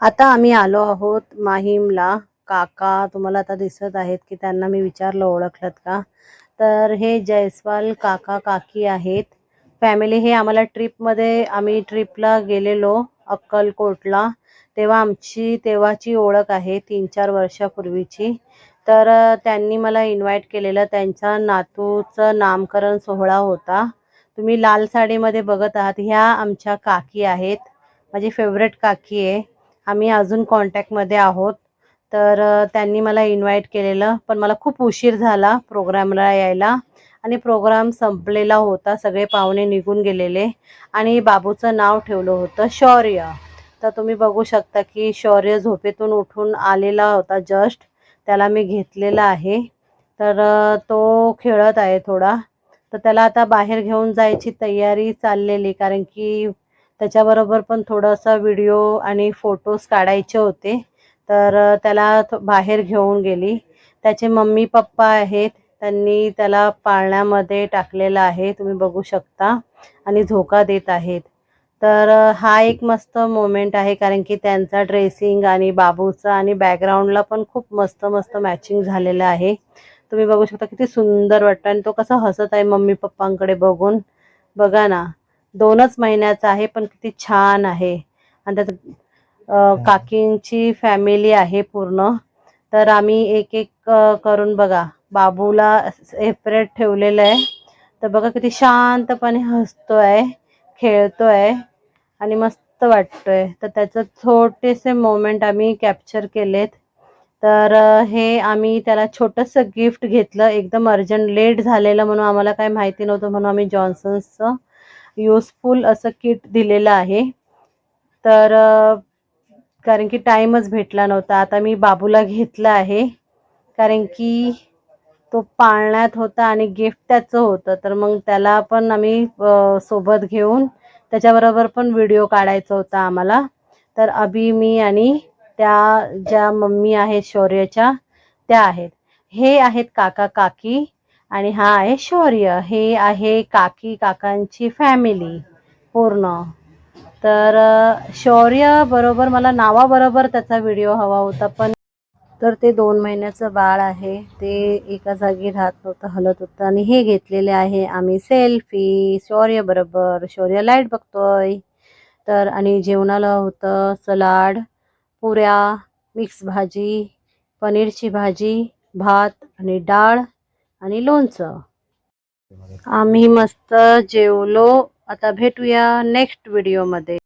आता आम्ही आलो आहोत माहीमला. काका तुम्हाला आता दिसत आहेत की त्यांना मी विचारलं ओळखलत का, तर हे जयस्वाल काका काकी आहेत. फॅमिली हे आम्हाला ट्रिपमध्ये आम्ही ट्रिपला गेलेलो अक्कलकोटला, तेव्हा आमची तेव्हाची ओळख आहे 3-4 वर्षापूर्वीची. तर त्यांनी मला इन्व्हाइट केलेलं. त्यांच्या नातूचं नामकरण सोहळा होता. तुम्ही लाल साडीमध्ये बघत आहात, ह्या आमच्या काकी आहेत, माझी फेवरेट काकी आहे. आम्ही अजून कॉन्टॅक्टमध्ये आहोत. तर त्यांनी मला इन्व्हाइट केलेलं, पण मला खूप उशीर झाला प्रोग्रामला यायला आणि प्रोग्राम संपलेला होता. सगळे पाहुणे निघून गेलेले आणि बाबूचं नाव ठेवलं होतं शौर्य. तर तुम्ही बघू शकता की शौर्य झोपेतून उठून आलेला होता जस्ट. त्याला मी घेतलेला आहे. तर तो खेळत आहे थोडा. तर त्याला आता बाहेर घेऊन जायची तयारी चाललेली, कारण की त्याच्याबरोबर पण थोडासा व्हिडिओ आणि फोटोज काढायचे होते. तर त्याला बाहेर घेऊन गेली. त्याचे मम्मी पप्पा आहेत, त्यांनी त्याला पाळण्यामध्ये टाकलेलं आहे, तुम्ही बघू शकता, आणि झोका देत आहेत. तर हा एक मस्त मोमेंट आहे, कारण की त्यांचा ड्रेसिंग आणि बाबूचा आणि बॅकग्राऊंडला पण खूप मस्त मस्त मॅचिंग झालेलं आहे. तुम्ही बघू शकता किती सुंदर वाटतं आणि तो कसा हसत आहे मम्मी पप्पांकडे बघून. बघा ना, 2च महिन्याचा आहे पण किती छान आहे. आणि त्याचं काकींची फॅमिली आहे पूर्ण. तर आम्ही एक एक करून बघा बाबूला सेपरेट ठेवलेलं आहे. तर बघा किती शांतपणे हसतोय, खेळतोय आणि मस्त वाटतोय. तर त्याचं छोटेसे मोमेंट आम्ही कॅप्चर केलेत. तर हे आम्ही त्याला छोटंसं गिफ्ट घेतलं, एकदम अर्जंट लेट झालेलं म्हणून आम्हाला काय माहिती नव्हतं, म्हणून आम्ही जॉन्सन्सचं युजफुल असं किट दिलेलं आहे. तर कारण की टाईमच भेटला नव्हता. आता मी बाबूला घेतलं आहे, कारण की तो पाळण्यात होता आणि गिफ्ट त्याचं होतं. तर मग त्याला पण आम्ही सोबत घेऊन त्याच्याबरोबर पण व्हिडिओ काढायचा होता आम्हाला. तर अभि, मी आणि त्या ज्या मम्मी आहेत शौर्यच्या, त्या आहेत. हे आहेत काका काकी आणि हा आहे शौर्य. हे आहे काकी काकांची फॅमिली पूर्ण. तर शौर्य बरोबर मला नावाबरोबर त्याचा व्हिडिओ हवा होता, पण तर ते 2 महिन्याचं बाळ आहे, ते एका जागी राहत नव्हतं, हलत होतं. आणि हे घेतलेले आहे आम्ही सेल्फी शौर्य बरोबर. शौर्य लाईट बघतोय. तर आणि जेवणाला होतं सलाड, पुऱ्या, मिक्स भाजी, पनीरची भाजी, भात आणि डाळ आणि लोणचं. आम्ही मस्त जेवलो. आता भेटूया नेक्स्ट व्हिडिओमध्ये.